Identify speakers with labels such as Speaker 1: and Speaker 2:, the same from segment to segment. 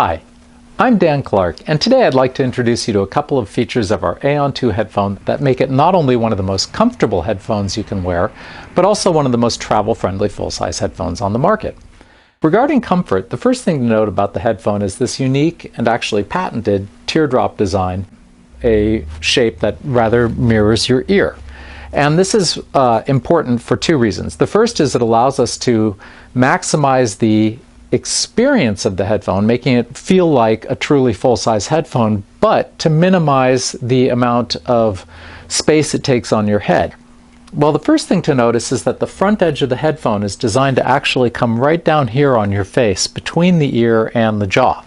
Speaker 1: Hi, I'm Dan Clark, and today I'd like to introduce you to a couple of features of our AEON 2 headphone that make it not only one of the most comfortable headphones you can wear, but also one of the most travel-friendly full-size headphones on the market. Regarding comfort, the first thing to note about the headphone is this unique and actually patented teardrop design, a shape that rather mirrors your ear. And this is important for two reasons. The first is it allows us to maximize the experience of the headphone, making it feel like a truly full-size headphone, but to minimize the amount of space it takes on your head. Well, the first thing to notice is that the front edge of the headphone is designed to actually come right down here on your face, between the ear and the jaw.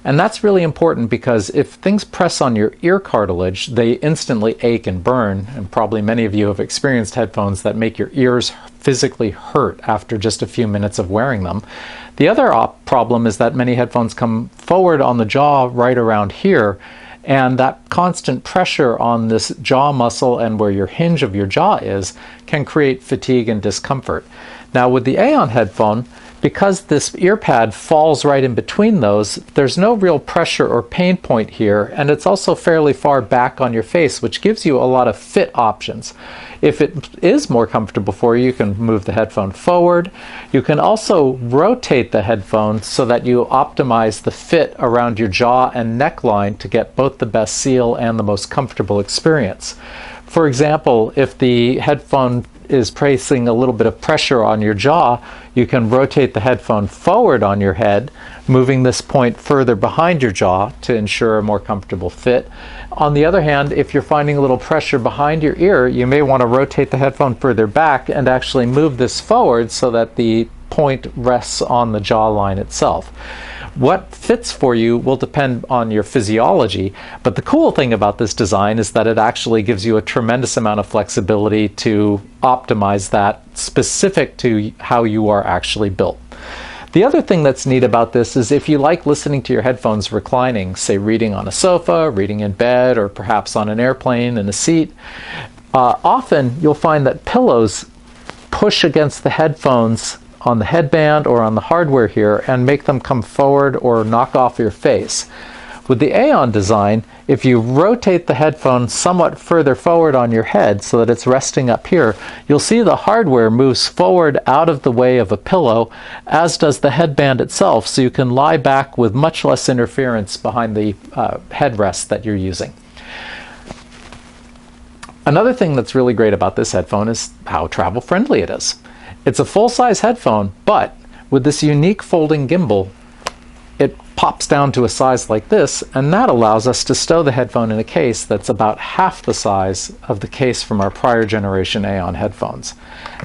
Speaker 1: And that's really important because if things press on your ear cartilage, they instantly ache and burn, and probably many of you have experienced headphones that make your ears physically hurt after just a few minutes of wearing them. The other problem is that many headphones come forward on the jaw right around here, and that constant pressure on this jaw muscle and where your hinge of your jaw is can create fatigue and discomfort. Now with the AEON headphone, because this ear pad falls right in between those, there's no real pressure or pain point here, and it's also fairly far back on your face, which gives you a lot of fit options. If it is more comfortable for you, you can move the headphone forward. You can also rotate the headphone so that you optimize the fit around your jaw and neckline to get both the best seal and the most comfortable experience. For example, if the headphone is placing a little bit of pressure on your jaw, you can rotate the headphone forward on your head, moving this point further behind your jaw to ensure a more comfortable fit. On the other hand, if you're finding a little pressure behind your ear, you may want to rotate the headphone further back and actually move this forward so that the point rests on the jawline itself. What fits for you will depend on your physiology, but the cool thing about this design is that it actually gives you a tremendous amount of flexibility to optimize that specific to how you are actually built. The other thing that's neat about this is if you like listening to your headphones reclining, say reading on a sofa, reading in bed, or perhaps on an airplane in a seat, often you'll find that pillows push against the headphones on the headband or on the hardware here and make them come forward or knock off your face. With the AEON design, if you rotate the headphone somewhat further forward on your head so that it's resting up here, you'll see the hardware moves forward out of the way of a pillow, as does the headband itself, so you can lie back with much less interference behind the headrest that you're using. Another thing that's really great about this headphone is how travel-friendly it is. It's a full-size headphone, but with this unique folding gimbal, it pops down to a size like this, and that allows us to stow the headphone in a case that's about half the size of the case from our prior generation AEON headphones.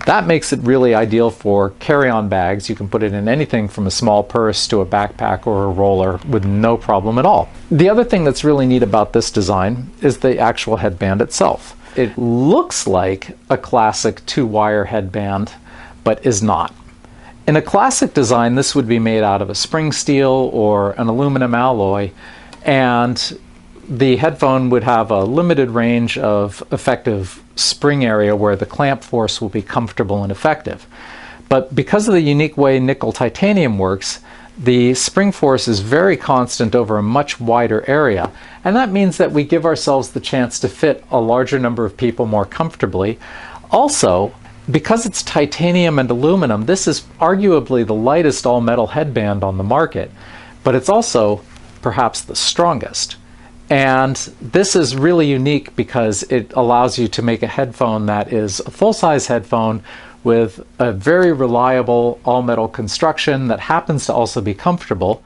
Speaker 1: That makes it really ideal for carry-on bags. You can put it in anything from a small purse to a backpack or a roller with no problem at all. The other thing that's really neat about this design is the actual headband itself. It looks like a classic two-wire headband, but is not. In a classic design, this would be made out of a spring steel or an aluminum alloy, and the headphone would have a limited range of effective spring area where the clamp force will be comfortable and effective. But because of the unique way nickel titanium works, the spring force is very constant over a much wider area, and that means that we give ourselves the chance to fit a larger number of people more comfortably. Also, because it's titanium and aluminum, this is arguably the lightest all-metal headband on the market, but it's also perhaps the strongest. And this is really unique because it allows you to make a headphone that is a full-size headphone with a very reliable all-metal construction that happens to also be comfortable.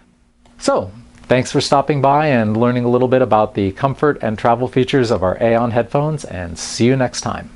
Speaker 1: So, thanks for stopping by and learning a little bit about the comfort and travel features of our AEON headphones, and see you next time.